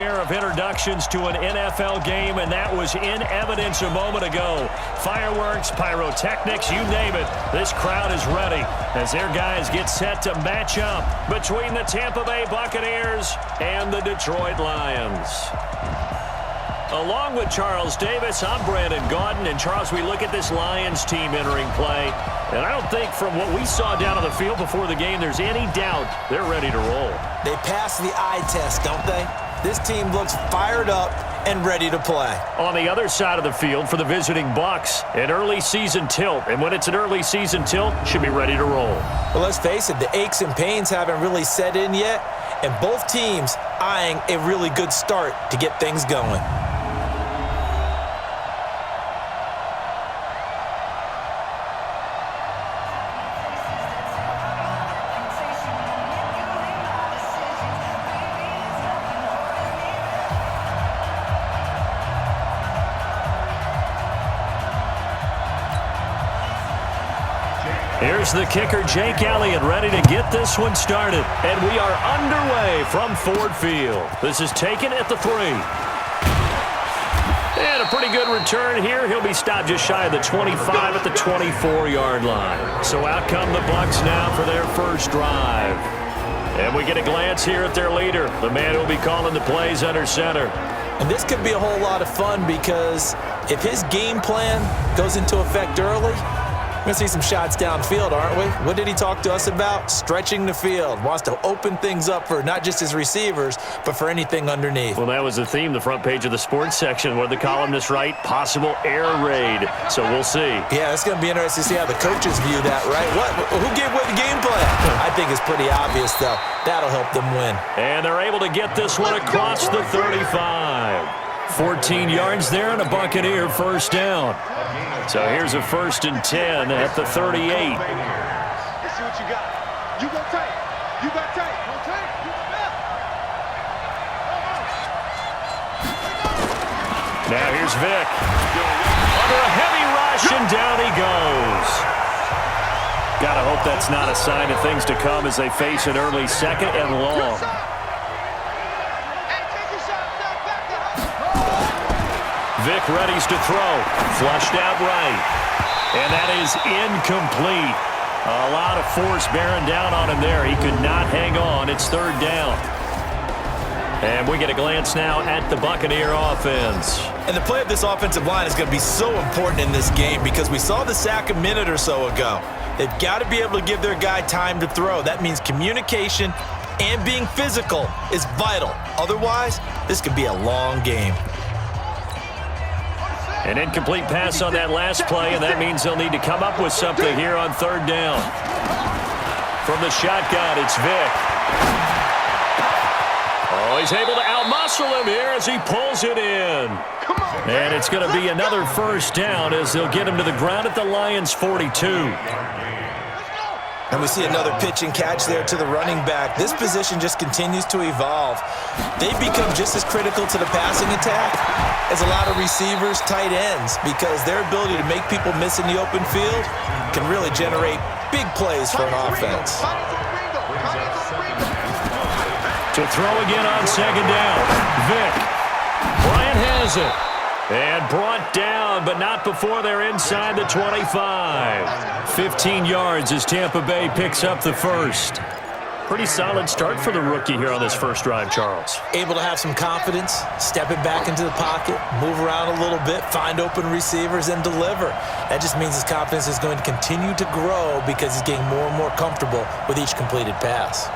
Of introductions to an NFL game, and that was in evidence a moment ago. Fireworks, pyrotechnics, you name it. This crowd is ready as their guys get set to match up between the Tampa Bay Buccaneers and the Detroit Lions. Along with Charles Davis, I'm Brandon Gaudin. And Charles, we look at this Lions team entering play, and I don't think from what we saw down on the field before the game there's any doubt they're ready to roll. They pass the eye test, don't they? This team looks fired up and ready to play. On the other side of the field for the visiting Bucs, an early season tilt. And when it's an early season tilt, should be ready to roll. Well, let's face it, the aches and pains haven't really set in yet, and both teams eyeing a really good start to get things going. Here's the kicker, Jake Elliott, ready to get this one started. And we are underway from Ford Field. This is taken at the 3. And a pretty good return here. He'll be stopped just shy of the 25 at the 24-yard line. So out come the Bucs now for their first drive. And we get a glance here at their leader, the man who will be calling the plays under center. And this could be a whole lot of fun because if his game plan goes into effect early, we're going to see some shots downfield, aren't we? What did he talk to us about? Stretching the field. Wants to open things up for not just his receivers, but for anything underneath. Well, that was the theme, the front page of the sports section. What did the columnists write? Possible air raid. So we'll see. Yeah, it's going to be interesting to see how the coaches view that, right? Who gave what the game plan? I think it's pretty obvious, though. That'll help them win. And they're able to get this one across the 35. 14 yards there and a Buccaneer first down. So here's a 1st and 10 at the 38. Let's see what you got. You go tight. You got tight. Go tight. Now here's Vic. Under a heavy rush, and down he goes. Gotta hope that's not a sign of things to come as they face an early 2nd and long. Vic readies to throw. Flushed out right. And that is incomplete. A lot of force bearing down on him there. He could not hang on. It's 3rd down. And we get a glance now at the Buccaneer offense. And the play of this offensive line is going to be so important in this game because we saw the sack a minute or so ago. They've got to be able to give their guy time to throw. That means communication and being physical is vital. Otherwise, this could be a long game. An incomplete pass on that last play, and that means they'll need to come up with something here on 3rd down. From the shotgun, it's Vic. Oh, he's able to outmuscle him here as he pulls it in. And it's going to be another first down as they'll get him to the ground at the Lions' 42. And we see another pitch and catch there to the running back. This position just continues to evolve. They've become just as critical to the passing attack as a lot of receivers, tight ends, because their ability to make people miss in the open field can really generate big plays for an offense. To throw again on 2nd down. Vic. Bryant has it. And brought down, but not before they're inside the 25. 15 yards as Tampa Bay picks up the first. Pretty solid start for the rookie here on this first drive, Charles. Able to have some confidence, stepping back into the pocket, move around a little bit, find open receivers, and deliver. That just means his confidence is going to continue to grow because he's getting more and more comfortable with each completed pass.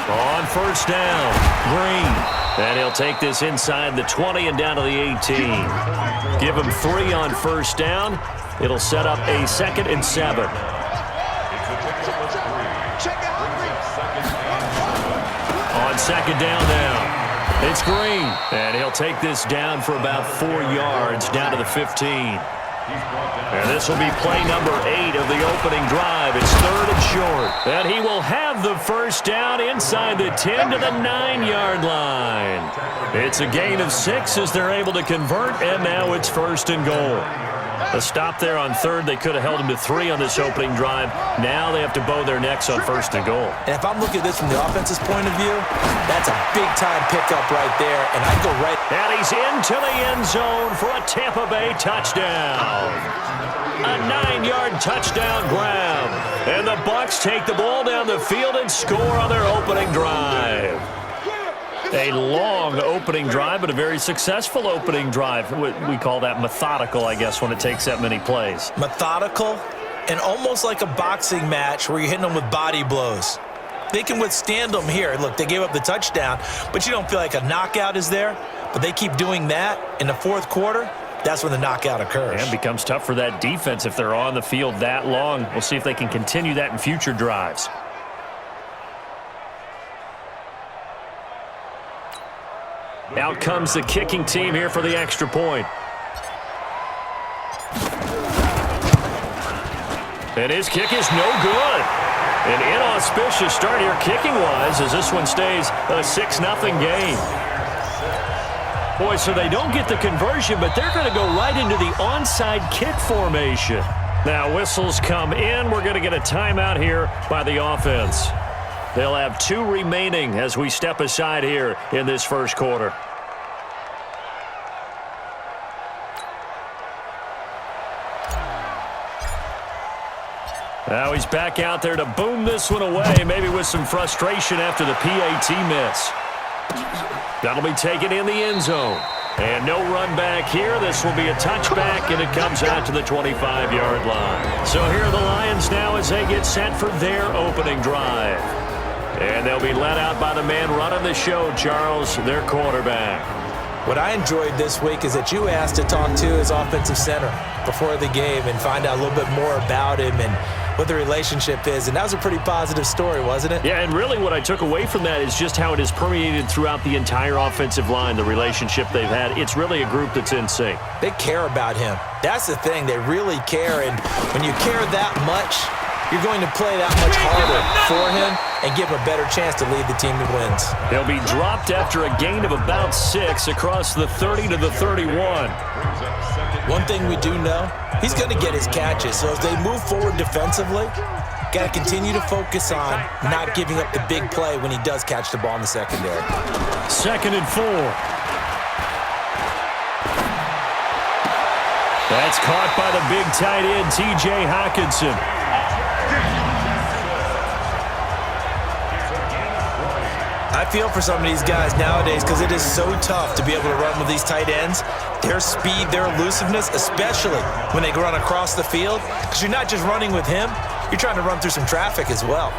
On 1st down, Green. And he'll take this inside the 20 and down to the 18. Give him 3 on 1st down. It'll set up a 2nd and 7. On 2nd down now, it's Green. And he'll take this down for about 4 yards down to the 15. And this will be play number 8 of the opening drive. It's 3rd and short. And he will have the first down inside the 10 to the 9-yard line. It's a gain of 6 as they're able to convert, and now it's 1st and goal. A stop there on 3rd. They could have held him to 3 on this opening drive. Now they have to bow their necks on 1st and goal. And if I'm looking at this from the offense's point of view, that's a big-time pickup right there, and I go right. And he's into the end zone for a Tampa Bay touchdown. A 9-yard touchdown grab. And the Bucs take the ball down the field and score on their opening drive. A long opening drive, but a very successful opening drive. We call that methodical, I guess, when it takes that many plays. Methodical and almost like a boxing match where you're hitting them with body blows. They can withstand them here. Look, they gave up the touchdown, but you don't feel like a knockout is there. But they keep doing that in the 4th quarter. That's when the knockout occurs. And it becomes tough for that defense if they're on the field that long. We'll see if they can continue that in future drives. Out comes the kicking team here for the extra point. And his kick is no good. An inauspicious start here kicking-wise as this one stays a 6-0 game. Boy, so they don't get the conversion, but they're going to go right into the onside kick formation. Now whistles come in. We're going to get a timeout here by the offense. They'll have 2 remaining as we step aside here in this 1st quarter. Now he's back out there to boom this one away, maybe with some frustration after the PAT miss. That'll be taken in the end zone. And no run back here. This will be a touchback, and it comes out to the 25-yard line. So here are the Lions now as they get set for their opening drive. And they'll be led out by the man running the show, Charles, their quarterback. What I enjoyed this week is that you asked to talk to his offensive center before the game and find out a little bit more about him and what the relationship is. And that was a pretty positive story, wasn't it? Yeah, and really what I took away from that is just how it has permeated throughout the entire offensive line, the relationship they've had. It's really a group that's in sync. They care about him. That's the thing. They really care. And when you care that much, you're going to play that much harder for him and give him a better chance to lead the team to wins. He'll be dropped after a gain of about 6 across the 30 to the 31. One thing we do know, he's going to get his catches. So as they move forward defensively, got to continue to focus on not giving up the big play when he does catch the ball in the secondary. 2nd and 4. That's caught by the big tight end, T.J. Hockenson. I feel for some of these guys nowadays because it is so tough to be able to run with these tight ends. Their speed, their elusiveness, especially when they run across the field, because you're not just running with him, you're trying to run through some traffic as well.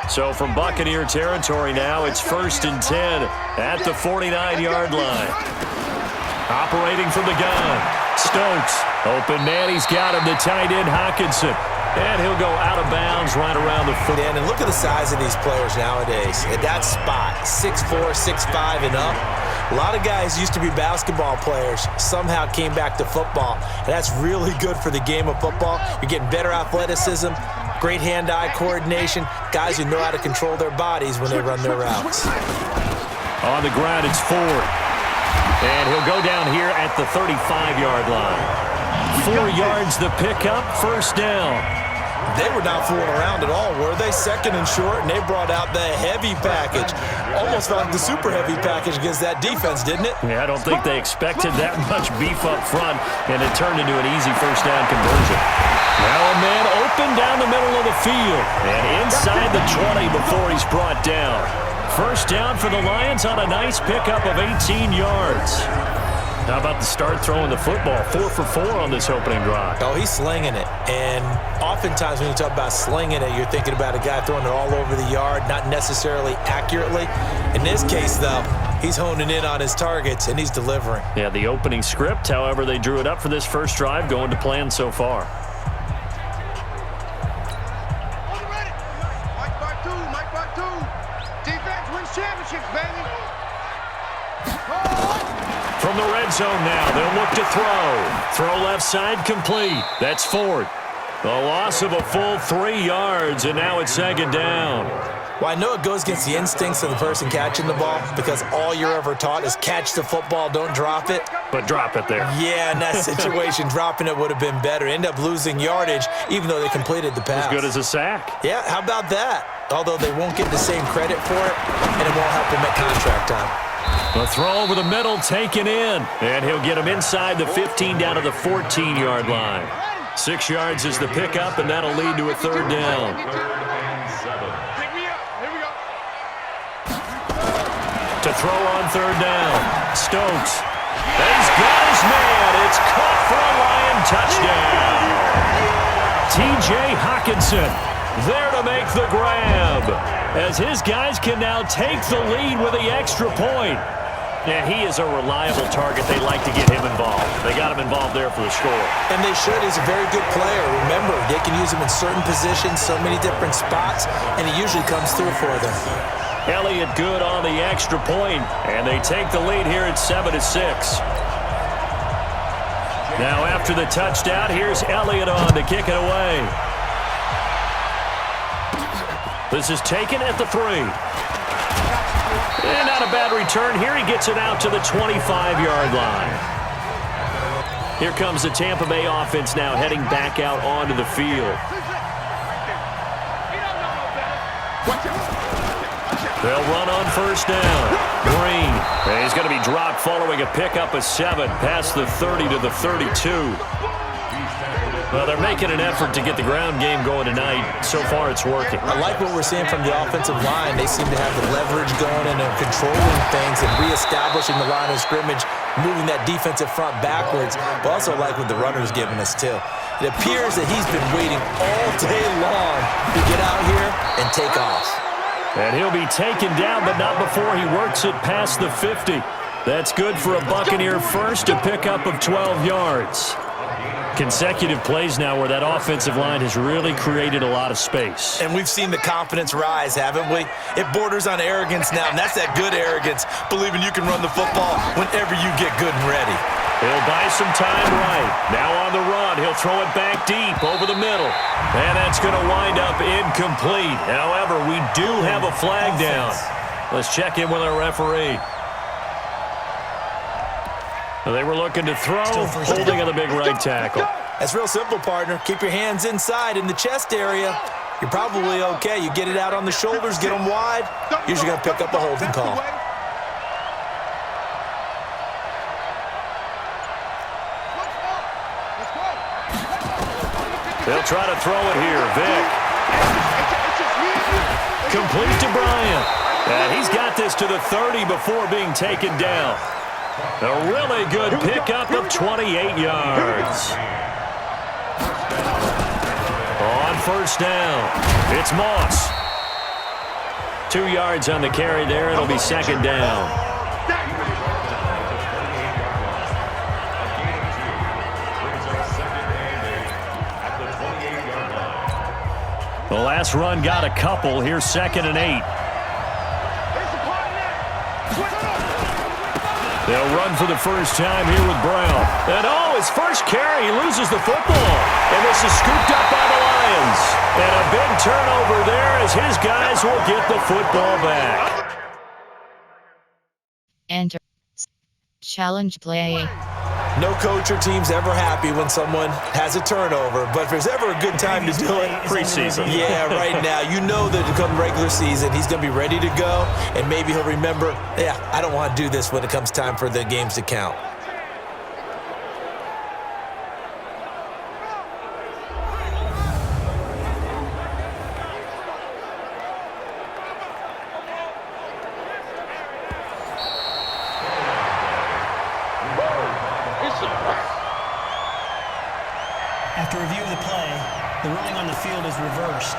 So from Buccaneer territory now, it's 1st and 10 at the 49-yard line. Operating from the gun. Stokes, open man, he's got him, the tight end Hockenson. And he'll go out of bounds right around the foot. And look at the size of these players nowadays. At that spot, 6'4", 6'5", and up. A lot of guys used to be basketball players, somehow came back to football. And that's really good for the game of football. You're getting better athleticism, great hand-eye coordination, guys who know how to control their bodies when they run their routes. On the ground, it's Ford. And he'll go down here at the 35-yard line. 4 yards the pickup, 1st down. They were not fooling around at all, were they? 2nd and short, and they brought out the heavy package. Almost felt like the super heavy package against that defense, didn't it? Yeah, I don't think they expected that much beef up front, and it turned into an easy 1st down conversion. Now a man open down the middle of the field, and inside the 20 before he's brought down. 1st down for the Lions on a nice pickup of 18 yards. How about the start throwing the football? 4 for 4 on this opening drive. Oh, he's slinging it. And oftentimes when you talk about slinging it, you're thinking about a guy throwing it all over the yard, not necessarily accurately. In this case, though, he's honing in on his targets, and he's delivering. Yeah, the opening script, however, they drew it up for this 1st drive, going to plan so far. Mike, Defense wins championships, baby. From the red zone now, they'll look to throw. Throw left side complete. That's Ford. A loss of a full 3 yards, and now it's second down. Well, I know it goes against the instincts of the person catching the ball because all you're ever taught is catch the football, don't drop it. But drop it there. Yeah, in that situation, dropping it would have been better. End up losing yardage, even though they completed the pass. As good as a sack. Yeah, how about that? Although they won't get the same credit for it, and it won't help them at contract time. A throw over the middle, taken in. And he'll get him inside the 15 down to the 14-yard line. 6 yards is the pickup, and that'll lead to a third down. To throw on third down. Stokes. He's got his man. It's caught for a Lion touchdown. T.J. Hockenson there to make the grab, as his guys can now take the lead with the extra point. And he is a reliable target. They like to get him involved. They got him involved there for the score. And they should. He's a very good player. Remember, they can use him in certain positions, so many different spots, and he usually comes through for them. Elliott good on the extra point, and they take the lead here at 7-6. Now after the touchdown, here's Elliott on to kick it away. This is taken at the 3. And not a bad return here. He gets it out to the 25-yard line. Here comes the Tampa Bay offense now heading back out onto the field. They'll run on first down. Green. And he's going to be dropped following a pickup of 7 past the 30 to the 32. Well, they're making an effort to get the ground game going tonight. So far, it's working. I like what we're seeing from the offensive line. They seem to have the leverage going and they're controlling things and reestablishing the line of scrimmage, moving that defensive front backwards. But also like what the runner's giving us, too. It appears that he's been waiting all day long to get out here and take off. And he'll be taken down, but not before he works it past the 50. That's good for a Buccaneer first, a pickup of 12 yards. Consecutive plays now where that offensive line has really created a lot of space. And we've seen the confidence rise, haven't we? It borders on arrogance now, and that's that good arrogance, believing you can run the football whenever you get good and ready. He'll buy some time right. Now on the run, he'll throw it back deep over the middle. And that's going to wind up incomplete. However, we do have a flag down. Let's check in with our referee. They were looking to throw, holding on the big right tackle. That's real simple, partner. Keep your hands inside in the chest area. You're probably okay. You get it out on the shoulders, get them wide. Usually going to pick up a holding call. They'll try to throw it here. Vic. Complete to Bryant. And he's got this to the 30 before being taken down. A really good pickup of 28 yards. On first down, it's Moss. 2 yards on the carry there. It'll be second down. The last run got a couple. Here's 2nd and 8. They'll run for the first time here with Brown. And his first carry, he loses the football. And this is scooped up by the Lions. And a big turnover there as his guys will get the football back. Enter. Challenge play. No coach or team's ever happy when someone has a turnover, but if there's ever a good time to do it, Preseason. Yeah, right now. You know that come regular season, he's going to be ready to go, and maybe he'll remember, yeah, I don't want to do this when it comes time for the games to count. After review of the play, the ruling on the field is reversed.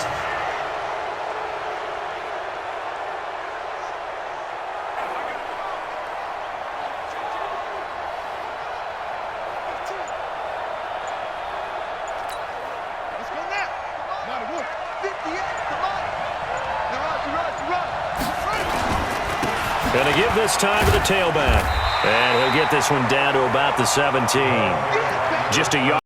Let's go now. 91, 58, come on. Now, you ready? Going to give this time to the tailback. And he'll get this one down to about the 17. Just a yard.